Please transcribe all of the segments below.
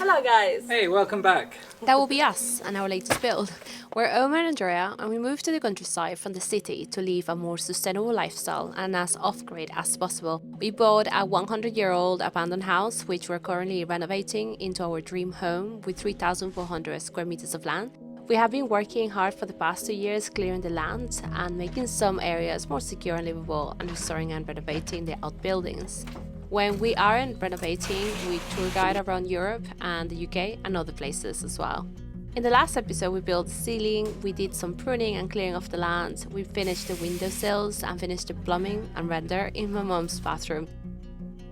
Hello guys! Hey, welcome back. That will be us and our latest build. We're Omar and Andrea, and we moved to the countryside from the city to live a more sustainable lifestyle and as off-grid as possible. We bought a 100-year-old abandoned house, which we're currently renovating into our dream home with 3,400 square meters of land. We have been working hard for the past 2 years clearing the land and making some areas more secure and livable, and restoring and renovating the outbuildings. When we aren't renovating, we tour guide around Europe and the UK and other places as well. In the last episode, we built the ceiling, we did some pruning and clearing of the land, we finished the windowsills and finished the plumbing and render in my mom's bathroom.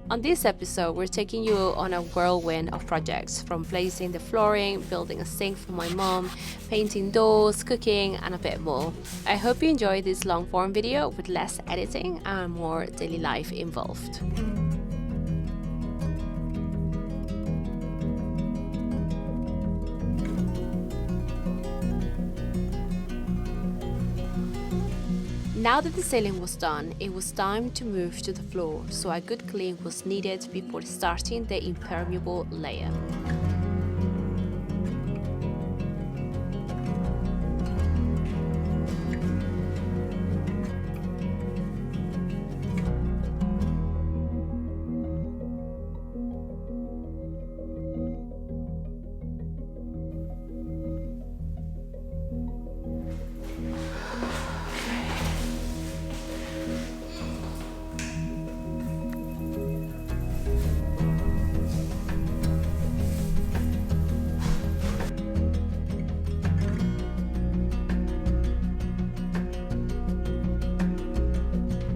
On this episode, we're taking you on a whirlwind of projects, from placing the flooring, building a sink for my mom, painting doors, cooking, and a bit more. I hope you enjoy this long-form video with less editing and more daily life involved. Now that the ceiling was done, it was time to move to the floor, so a good clean was needed before starting the impermeable layer.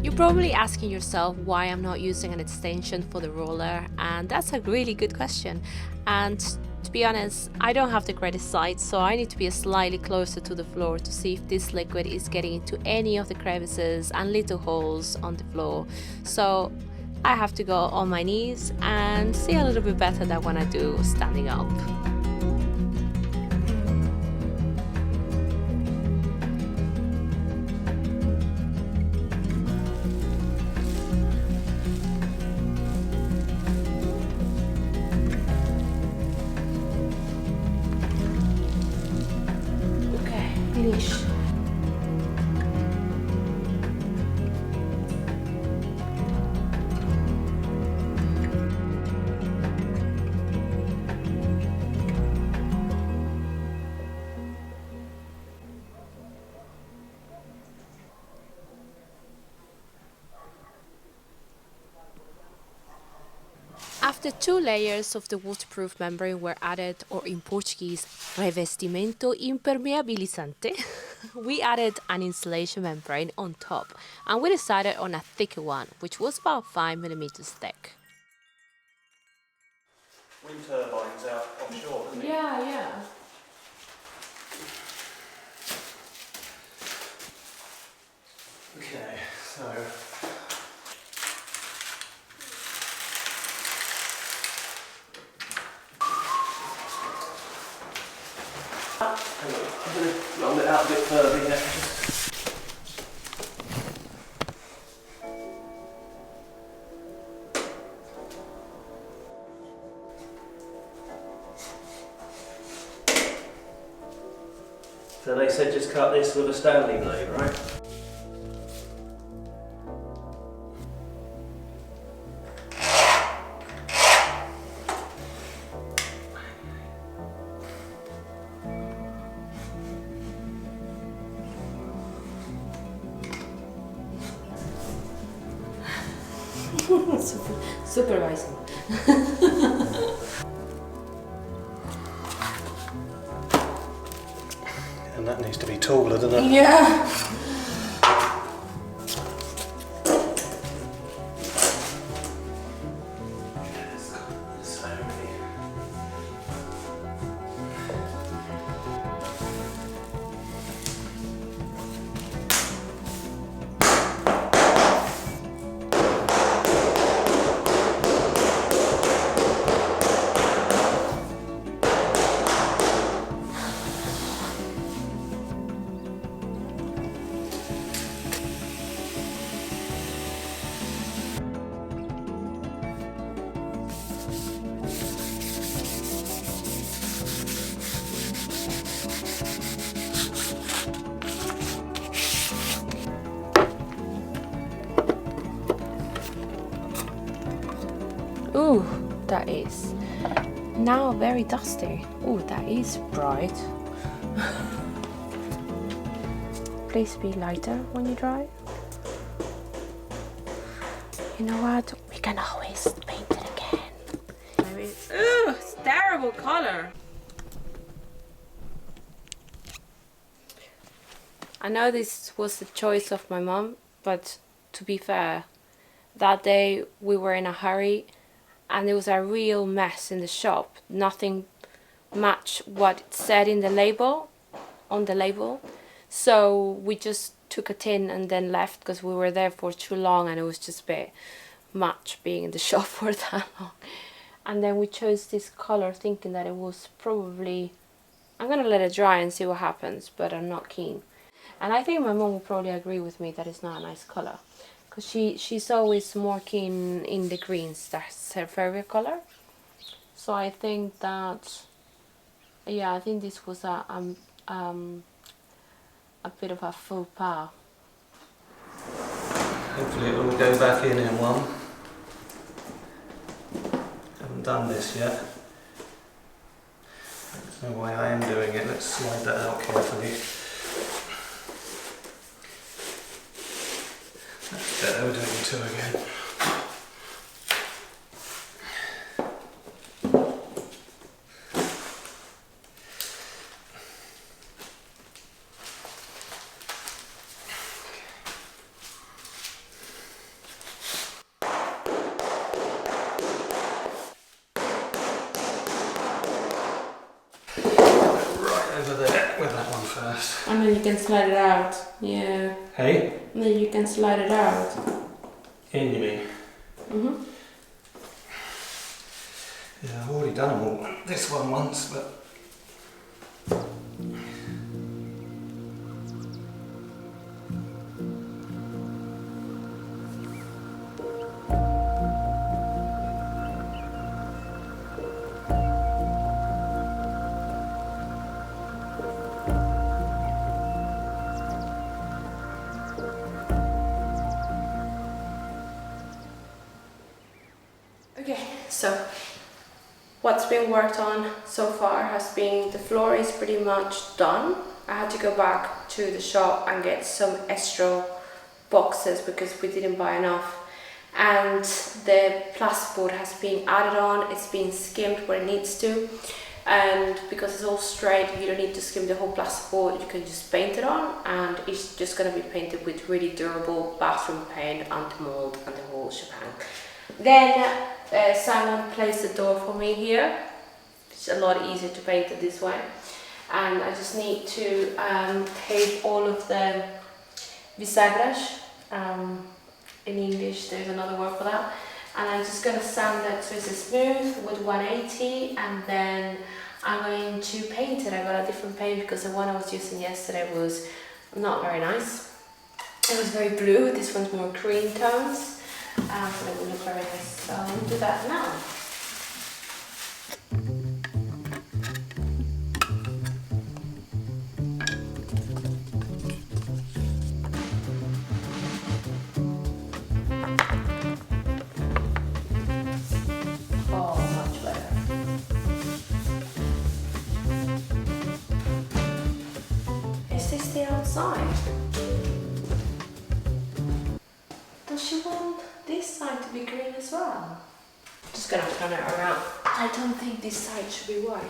You're probably asking yourself why I'm not using an extension for the roller, and that's a really good question. And to be honest, I don't have the greatest sight, so I need to be slightly closer to the floor to see if this liquid is getting into any of the crevices and little holes on the floor. So I have to go on my knees and see a little bit better than when I do standing up. Finish. After 2 layers of the waterproof membrane were added, or in Portuguese, revestimento impermeabilizante, we added an insulation membrane on top, and we decided on a thicker one, which was about 5mm thick. Wind turbines out offshore, isn't it? Yeah. Okay, so hang on, I'm going to roll it out a bit further here. So they said just cut this with a Stanley blade, right? Supervising. And that needs to be taller, doesn't it? Yeah. So many. that is. Now very dusty. Oh, that is bright. Please be lighter when you drive. You know what? We can always paint it again. Ugh, it's terrible color. I know this was the choice of my mom, but to be fair, that day we were in a hurry and it was a real mess in the shop. Nothing matched what it said in the label, on the label. So we just took a tin and then left because we were there for too long and it was just a bit much being in the shop for that long. And then we chose this color thinking that it was probably, I'm gonna let it dry and see what happens, but I'm not keen. And I think my mom will probably agree with me that it's not a nice color, because she's always more keen in the greens. That's her favorite color. So I think that, yeah, I think this was a bit of a faux pas. Hopefully it will go back in one. Haven't done this yet. There's no way I am doing it. Let's slide that out carefully. That's better, we're doing two again. Over there with that one first. And then you can slide it out. Yeah. Hey? And then you can slide it out. In, you mean? Mm-hmm. Yeah, I've already done them all. This one once, but... Okay, so what's been worked on so far has been, the floor is pretty much done. I had to go back to the shop and get some extra boxes because we didn't buy enough. And the plasterboard has been added on, it's been skimmed where it needs to. And because it's all straight, you don't need to skim the whole plasterboard, you can just paint it on, and it's just going to be painted with really durable bathroom paint, anti-mold and the whole shebang. Then Simon placed the door for me here. It's a lot easier to paint it this way. And I just need to tape all of the bisagras. In English there's another word for that. And I'm just going to sand that so it's smooth with 180, and then I'm going to paint it. I got a different paint because the one I was using yesterday was not very nice. It was very blue, this one's more cream tones. So it will look very nice. So I'll do that now. Oh, much better. Is this the outside? Does she want this side to be green as well? Just gonna turn it around. I don't think this side should be white.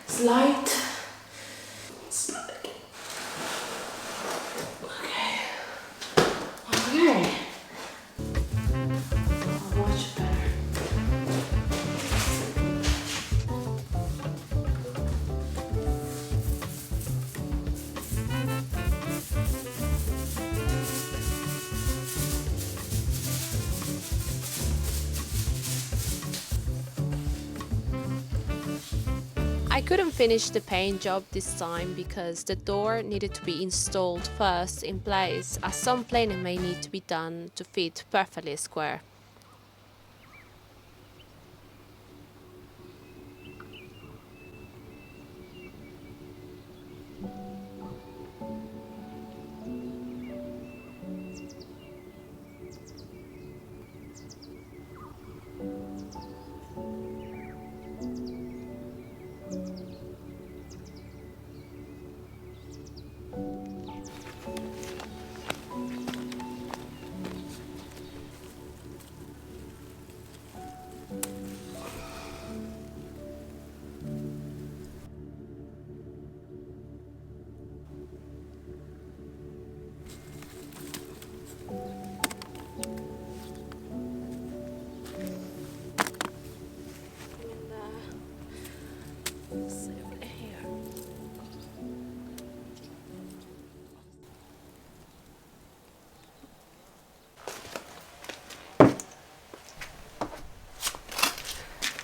Slide. Slide. Okay. Okay. Oh, much better. I couldn't finish the paint job this time because the door needed to be installed first in place, as some planing may need to be done to fit perfectly square.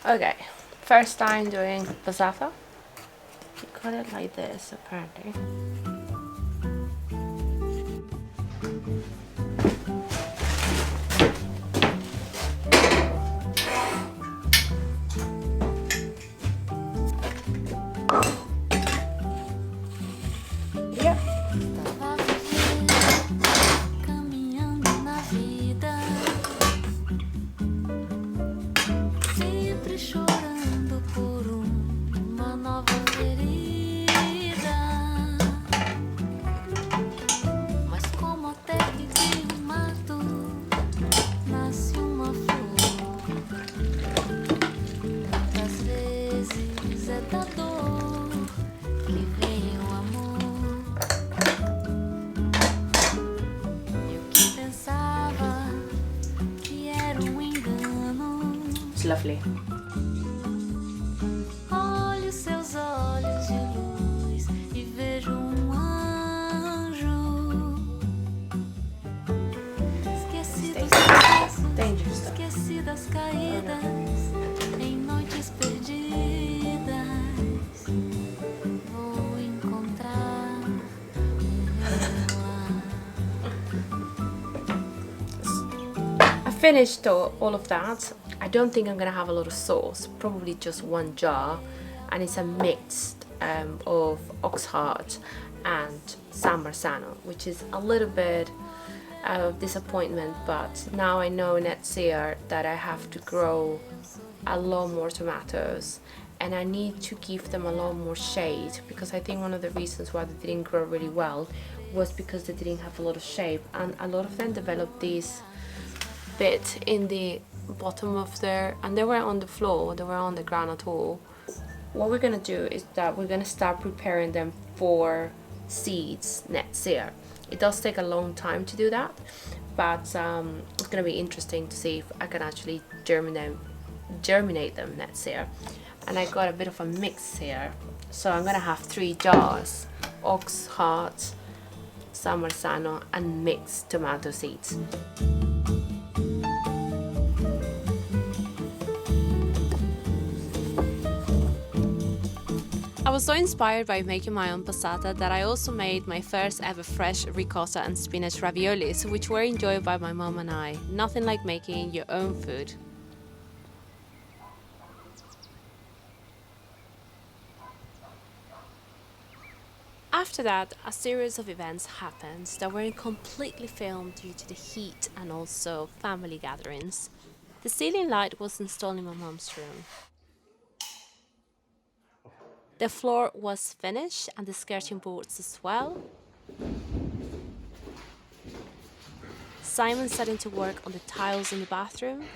Okay, first time doing Passatta. You cut it like this, apparently. Yep. Caminhando na vida, sempre chorando por uma nova ferida. Mas como a terra e o mato, nasce uma flor. Tantas vezes é da dor que vem o amor. Eu que pensava que era engano. It's lovely. Olho seus olhos de luz e vejo anjo. Esqueci dos passos, Dangerous stuff. esqueci das caídas, em noites perdidas. Vou encontrar I finished all of that. I don't think I'm gonna have a lot of sauce, probably just one jar, and it's a mix of ox heart and San Marzano, which is a little bit of disappointment, but now I know next year that I have to grow a lot more tomatoes and I need to give them a lot more shade, because I think one of the reasons why they didn't grow really well was because they didn't have a lot of shade, and a lot of them developed this bit in the bottom of their, and they weren't on the floor, they were on the ground at all. What we're gonna do is that we're gonna start preparing them for seeds next year. It does take a long time to do that, but it's gonna be interesting to see if I can actually germinate them next year. And I got a bit of a mix here, so I'm gonna have 3 jars: ox heart, San Marzano, and mixed tomato seeds. I was so inspired by making my own passata that I also made my first ever fresh ricotta and spinach raviolis, which were enjoyed by my mom and I. Nothing like making your own food. After that, a series of events happened that weren't completely filmed due to the heat and also family gatherings. The ceiling light was installed in my mom's room. The floor was finished and the skirting boards as well. Simon started to work on the tiles in the bathroom.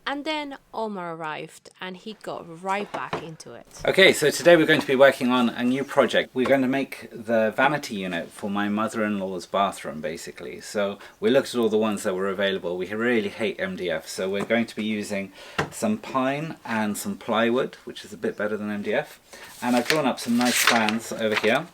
And then Omar arrived and he got right back into it. Okay, so today we're going to be working on a new project. We're going to make the vanity unit for my mother-in-law's bathroom, basically. So we looked at all the ones that were available. We really hate MDF, so we're going to be using some pine and some plywood, which is a bit better than MDF. And I've drawn up some nice plans over here.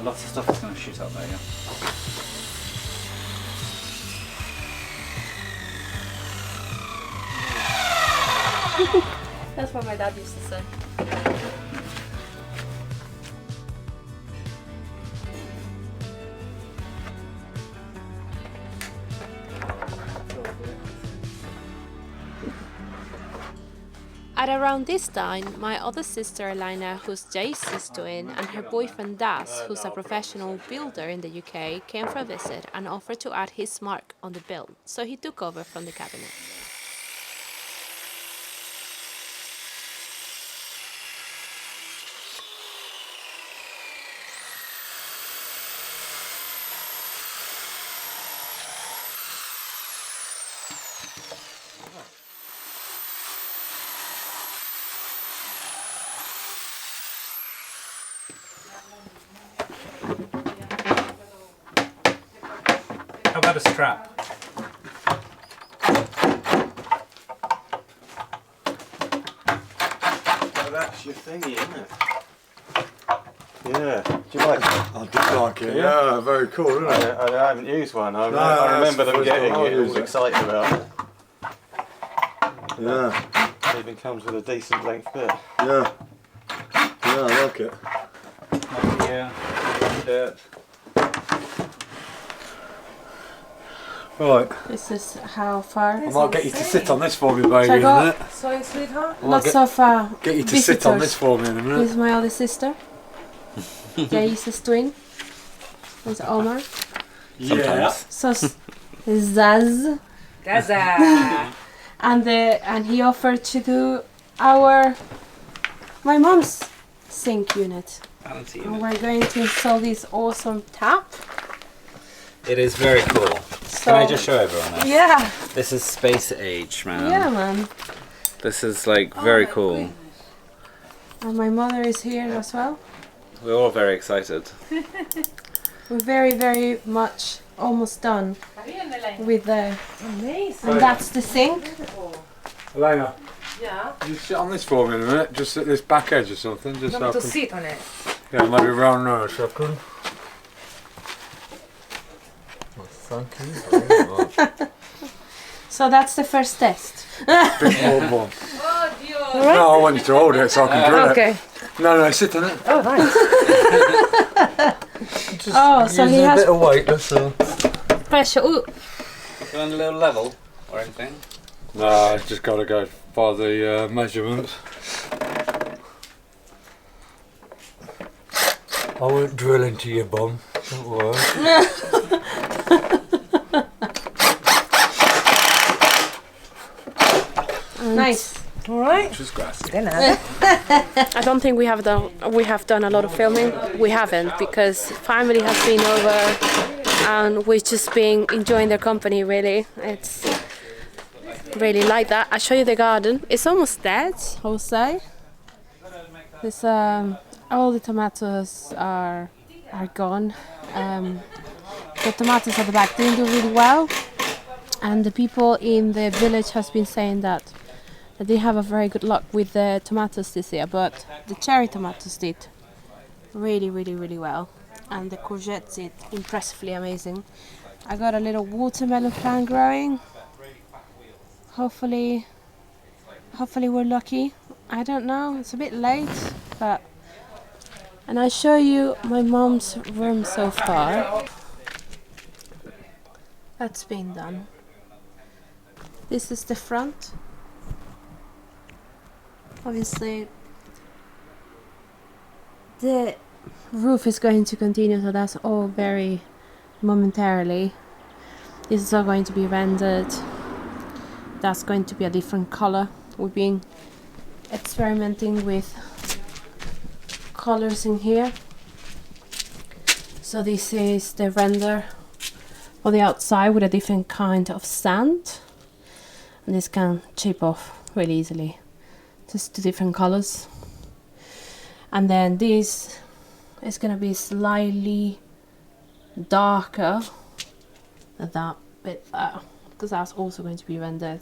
lots of stuff is going to shoot up there, yeah. That's what my dad used to say. At around this time, my other sister Elaina, who's Jason's twin, and her boyfriend Das, who's a professional builder in the UK, came for a visit and offered to add his mark on the build, so he took over from the cabinet. How about a strap? Oh, that's your thingy, isn't it? Yeah. Do you like it? I do like it, yeah, very cool, isn't it? I haven't used one. I that's remember the them first getting time I it. I was used it. excited about it. Yeah, It even comes with a decent length bit. yeah. Yeah, I like it. Yeah. Right, This is how far. I might get you to sit on this for me, baby, Shall I in go? a minute. Sorry, sweetheart. I might Lots of get you to sit on this visitors. for me in a This minute. is my other sister. Jason's twin. There's Omar. Sometimes. So Zaz. Gaza. And he offered to do my mom's sink unit. Fancy And unit. we're going to install this awesome tap. It is very cool. So, Can I just show everyone this? Yeah, This is space age, man. yeah, man. This is like very cool. And my mother is here as well. We're all very excited. We're very, very much almost done with the. Amazing. And that's the sink. Elaina, Yeah. you sit on this for me in a minute, just at this back edge or something, just so I Not to can, sit on it. yeah, maybe round there a second. Well, thank you very much. So that's the first test. Big warm one. Oh, Dios. No, I want you to hold it so I can drill Okay. it. No, sit on it. Oh, nice. Just Oh, so he using a has- bit of weight, that's all. Pressure. Ooh. You want a little level or anything? No, I just got to go by the measurements. I won't drill into your bum, don't worry. Nice. All right. Just grass. De nada. I don't think we have done a lot of filming. We haven't, because family has been over and we've just been enjoying their company. Really, it's really like that. I show you the garden. It's almost dead, I would say. This all the tomatoes are gone. The tomatoes at the back didn't do really well, and the people in the village has been saying that they have a very good luck with the tomatoes this year, but the cherry tomatoes did really, really, really well, and the courgettes did impressively amazing. I got a little watermelon plant growing. Hopefully we're lucky. I don't know, it's a bit late, but. And I show you my mom's room so far. That's been done. This is the front. Obviously the roof is going to continue, so that's all very momentarily. This is all going to be rendered. That's going to be a different color. We've been experimenting with colors in here. So this is the render for the outside with a different kind of sand, and this can chip off really easily. Just two different colors. And then this is gonna be slightly darker than that bit there, because that's also going to be rendered.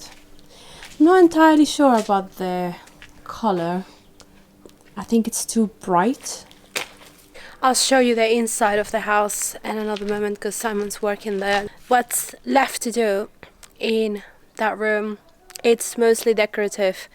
I'm not entirely sure about the color. I think it's too bright. I'll show you the inside of the house in another moment because Simon's working there. What's left to do in that room, it's mostly decorative.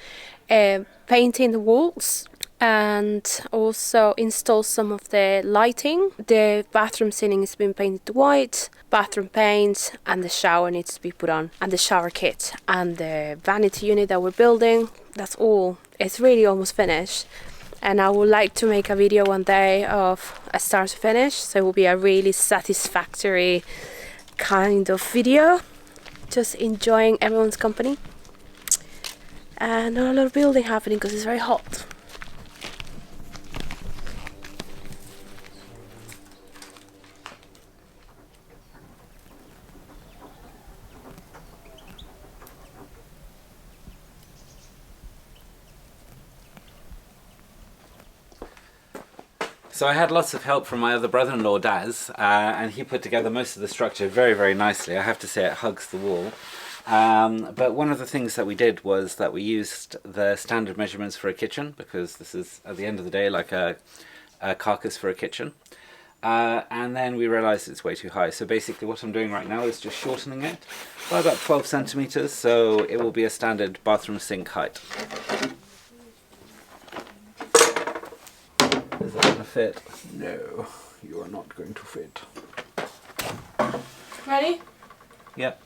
Painting the walls and also install some of the lighting. The bathroom ceiling has been painted white, bathroom paint, and the shower needs to be put on, and the shower kit and the vanity unit that we're building. That's all. It's really almost finished. And I would like to make a video one day of a start to finish, so it will be a really satisfactory kind of video, just enjoying everyone's company and not a lot of building happening because it's very hot. So I had lots of help from my other brother-in-law, Daz, and he put together most of the structure very, very nicely. I have to say it hugs the wall. But one of the things that we did was that we used the standard measurements for a kitchen, because this is, at the end of the day, like a carcass for a kitchen. And then we realized it's way too high. So basically what I'm doing right now is just shortening it by about 12 centimeters, so it will be a standard bathroom sink height. Is that going to fit? No, you are not going to fit. Ready? Yep.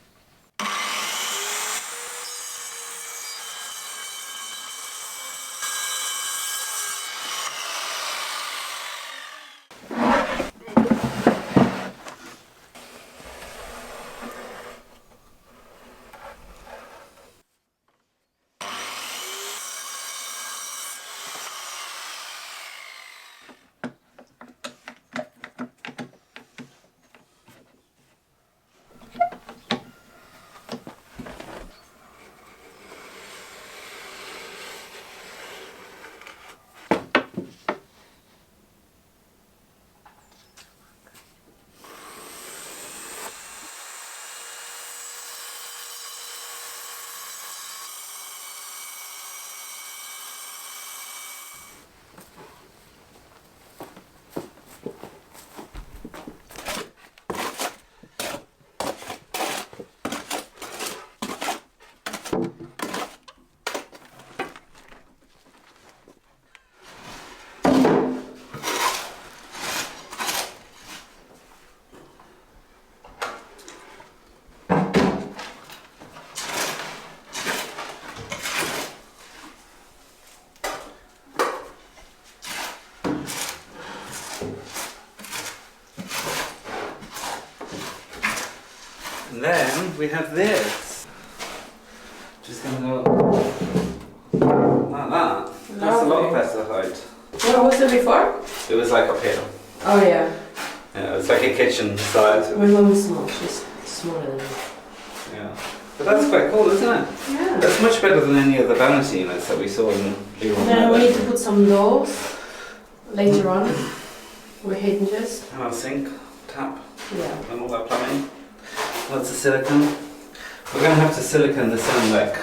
And then we have this. Just gonna go like that. That's a lot better height. What was it before? It was like up here. Oh yeah. Yeah, it's like a kitchen size. My mom is small. She's smaller than me. Yeah. But that's quite cool, isn't it? Yeah. That's much better than any of the vanity units that we saw in Leroy. Then we need to put some doors later on with hinges. And our sink, tap, Yeah. and all that plumbing. Lots of silicone. We're going to have to silicone the ceiling deck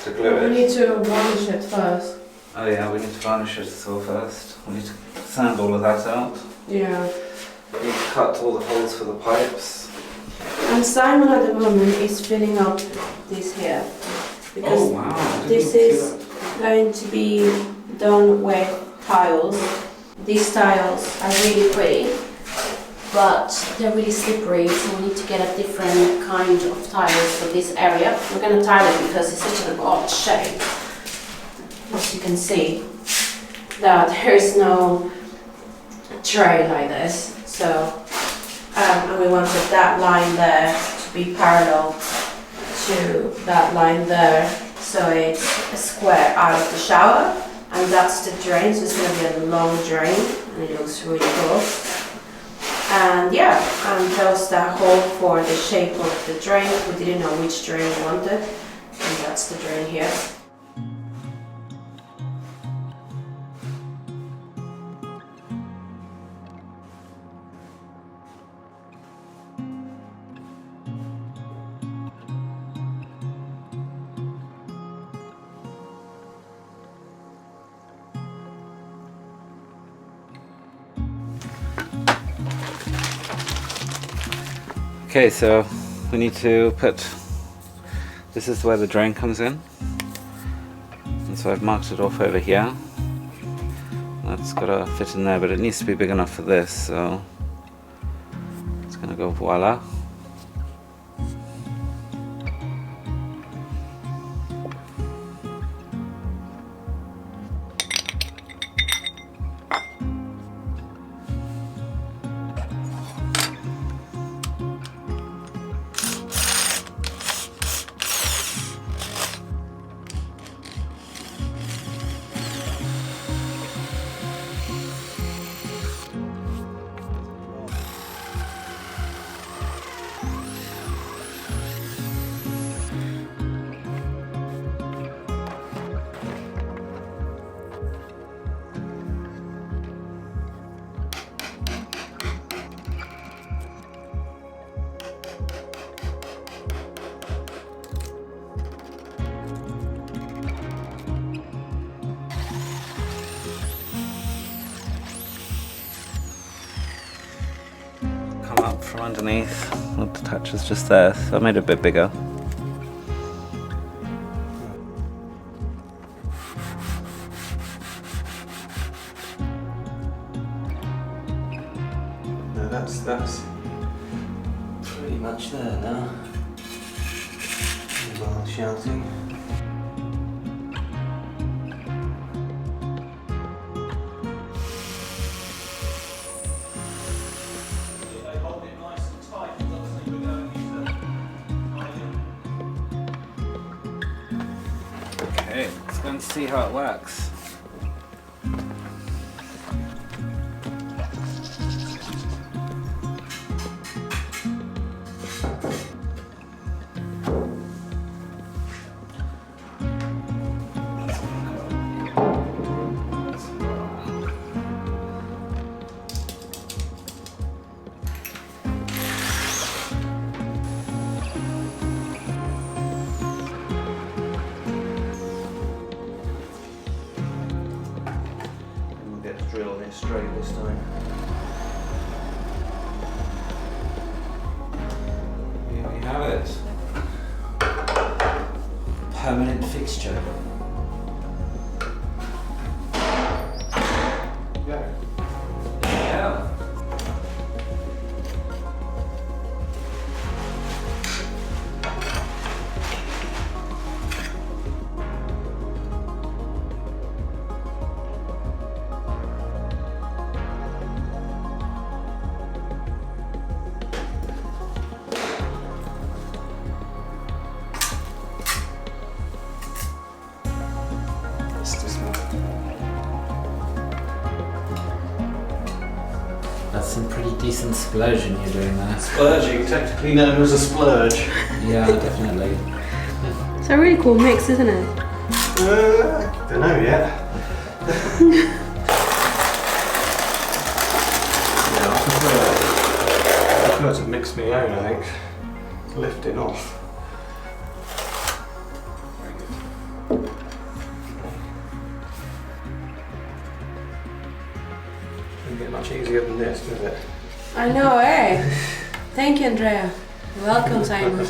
to glue We it. need to varnish it first. Oh yeah, we need to varnish it as well first. We need to sand all of that out. Yeah. We need to cut all the holes for the pipes. And Simon at the moment is filling up this here because Oh wow, I didn't this see is that. going to be done with tiles. These tiles are really pretty, but they're really slippery, so we need to get a different kind of tiles for this area. We're going to tile it because it's such an odd shape. As you can see, that there is no tray like this, so and we wanted that line there to be parallel to that line there, so it's a square out of the shower, and that's the drain, so it's going to be a long drain, and it looks really cool. And yeah, and that was that hole for the shape of the drain. We didn't know which drain we wanted, and that's the drain here. Okay, so we need to put, this is where the drain comes in. And so I've marked it off over here. That's got to fit in there, but it needs to be big enough for this, so it's going to go voila. Come up from underneath. The touch is just there, so I made it a bit bigger. No, that's pretty much there now. Well, shouting. Okay, let's go and see how it works. We'll get to drill it straight this time. Here we have it. Permanent fixture. Yeah. Yeah. That's some pretty decent splurging you're doing there. Splurging, technically known as a splurge. Yeah, definitely. It's a really cool mix, isn't it? Don't know yet. Yeah, I prefer to mix my own, I think. Lift it off. Doesn't get much easier than this, does it? I know, eh? Thank you, Andrea. Welcome, Simon.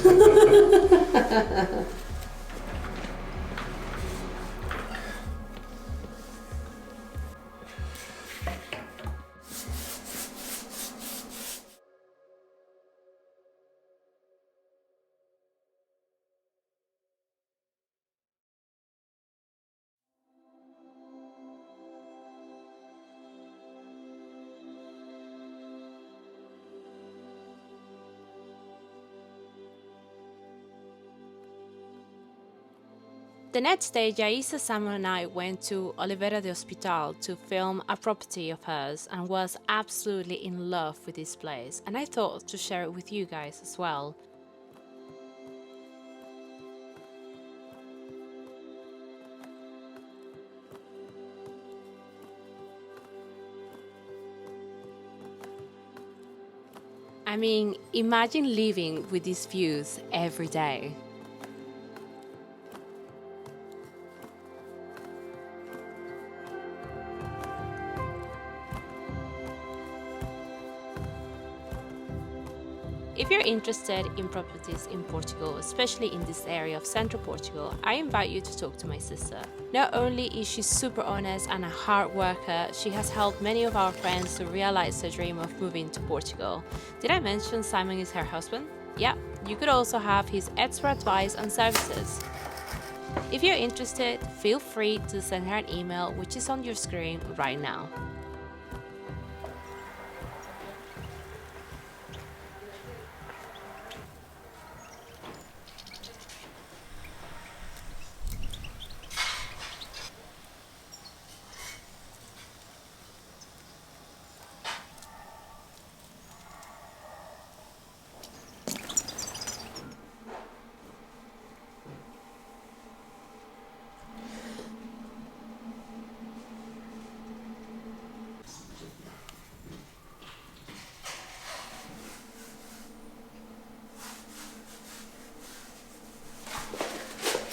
The next day, Yaisa, Samuel and I went to Oliveira de Hospital to film a property of hers and was absolutely in love with this place, and I thought to share it with you guys as well. I mean, imagine living with these views every day. If you're interested in properties in Portugal, especially in this area of central Portugal, I invite you to talk to my sister. Not only is she super honest and a hard worker, she has helped many of our friends to realize their dream of moving to Portugal. Did I mention Simon is her husband? Yeah, you could also have his expert advice and services. If you're interested, feel free to send her an email, which is on your screen right now.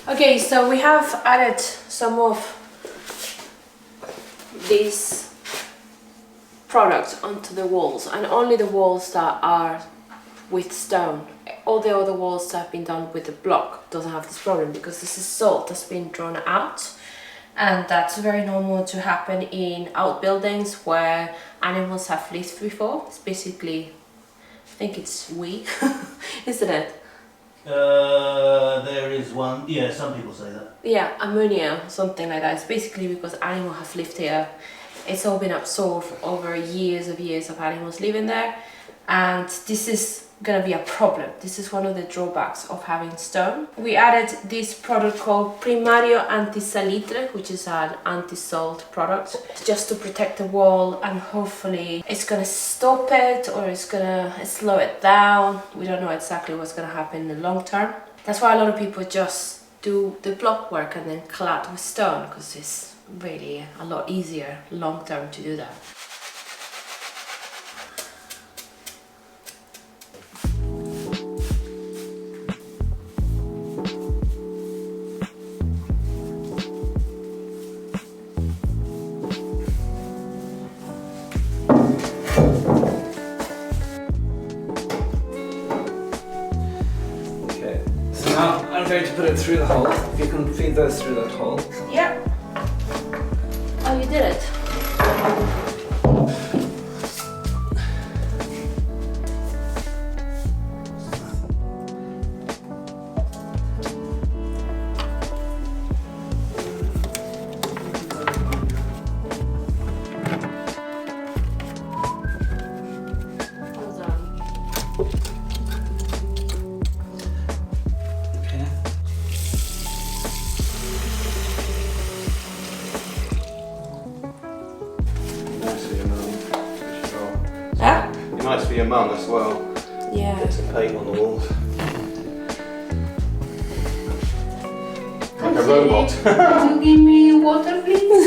Okay, so we have added some of these products onto the walls, and only the walls that are with stone. All the other walls that have been done with the block doesn't have this problem because this is salt that's been drawn out, and that's very normal to happen in outbuildings where animals have lived before. It's basically, I think it's wee, isn't it? There is one. Yeah, some people say that. Yeah, ammonia, something like that. It's basically because animals have lived here. It's all been absorbed over years of animals living there, and this is gonna be a problem. This is one of the drawbacks of having stone. We added this product called Primario Antisalitre, which is an anti-salt product, just to protect the wall, and hopefully it's gonna stop it or it's gonna slow it down. We don't know exactly what's gonna happen in the long term. That's why a lot of people just do the block work and then clad with stone, because it's really a lot easier long term to do that. Now I'm going to put it through the hole. If you can feed those through that hole. Yeah. Oh, you did it. Well done. Okay. Nice for your mum, for sure. Huh? Nice for your mum as well. Yeah. Get some paint on the walls. Like a robot. Can you give me water, please?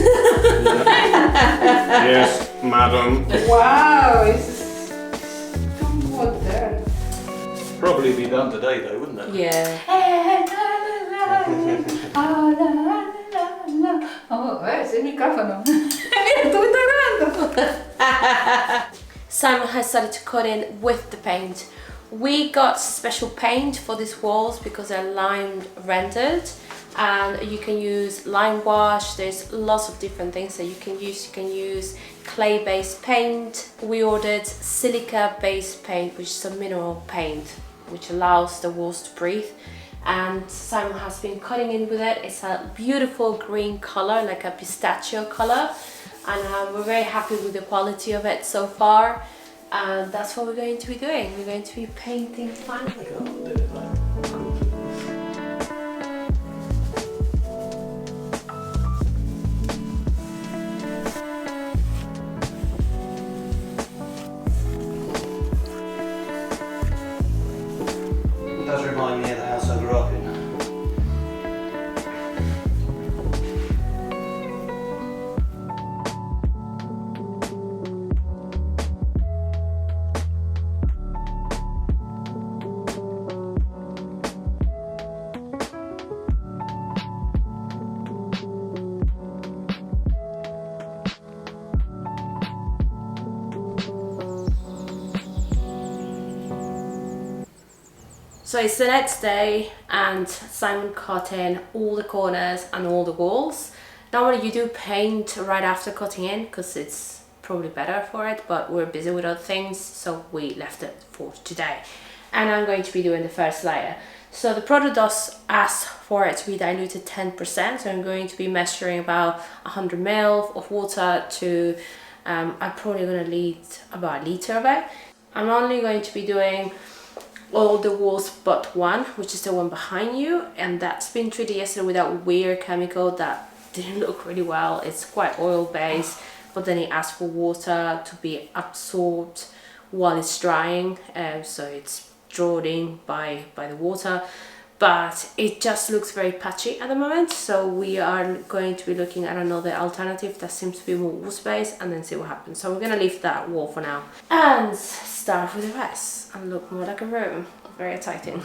Yes, madam. Wow, it's water. Probably be done today though, wouldn't it? Yeah. Oh, es el micrófono. Mira, tú estás grabando. Simon has started to cut in with the paint. We got special paint for these walls because they're lime rendered, and you can use lime wash. There's lots of different things that you can use. You can use clay based paint. We ordered silica based paint, which is a mineral paint which allows the walls to breathe, and Simon has been cutting in with it. It's a beautiful green color, like a pistachio color, and we're very happy with the quality of it so far, and that's what we're going to be doing. We're going to be painting finally. It does remind me of the house I grew up in. So it's the next day and Simon cut in all the corners and all the walls. Normally you do paint right after cutting in because it's probably better for it, but we're busy with other things, so we left it for today. And I'm going to be doing the first layer. So the product does ask for it to be diluted 10%, so I'm going to be measuring about 100 ml of water to, I'm probably going to need about a litre of it. I'm only going to be doing all the walls but one, which is the one behind you, and that's been treated yesterday with that weird chemical that didn't look really well. It's quite oil based, but then it asks for water to be absorbed while it's drying, so it's drawn in by the water, but it just looks very patchy at the moment. So we are going to be looking at another alternative that seems to be more wall space and then see what happens. So we're going to leave that wall for now and start with the rest and look more like a room. Very exciting.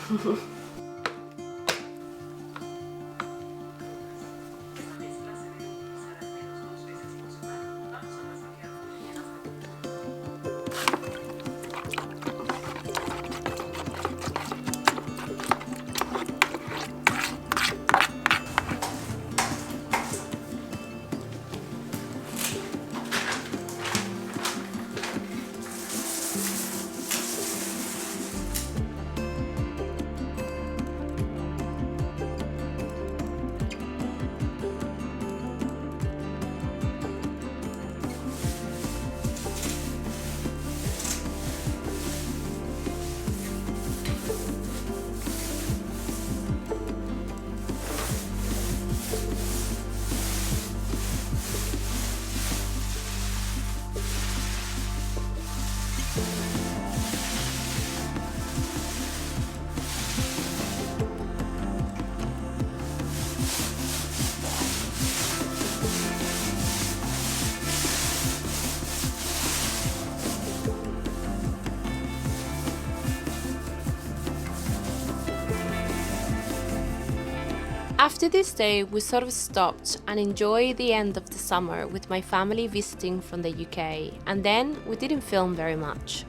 After this day, we sort of stopped and enjoyed the end of the summer with my family visiting from the UK, and then we didn't film very much.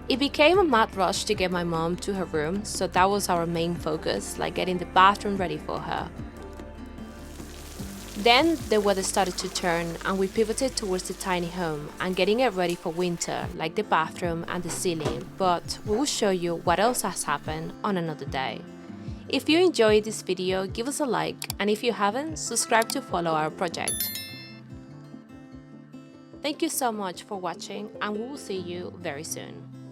It became a mad rush to get my mom to her room, so that was our main focus, like getting the bathroom ready for her. Then the weather started to turn and we pivoted towards the tiny home and getting it ready for winter, like the bathroom and the ceiling, but we will show you what else has happened on another day. If you enjoyed this video, give us a like, and if you haven't, subscribe to follow our project. Thank you so much for watching, and we will see you very soon.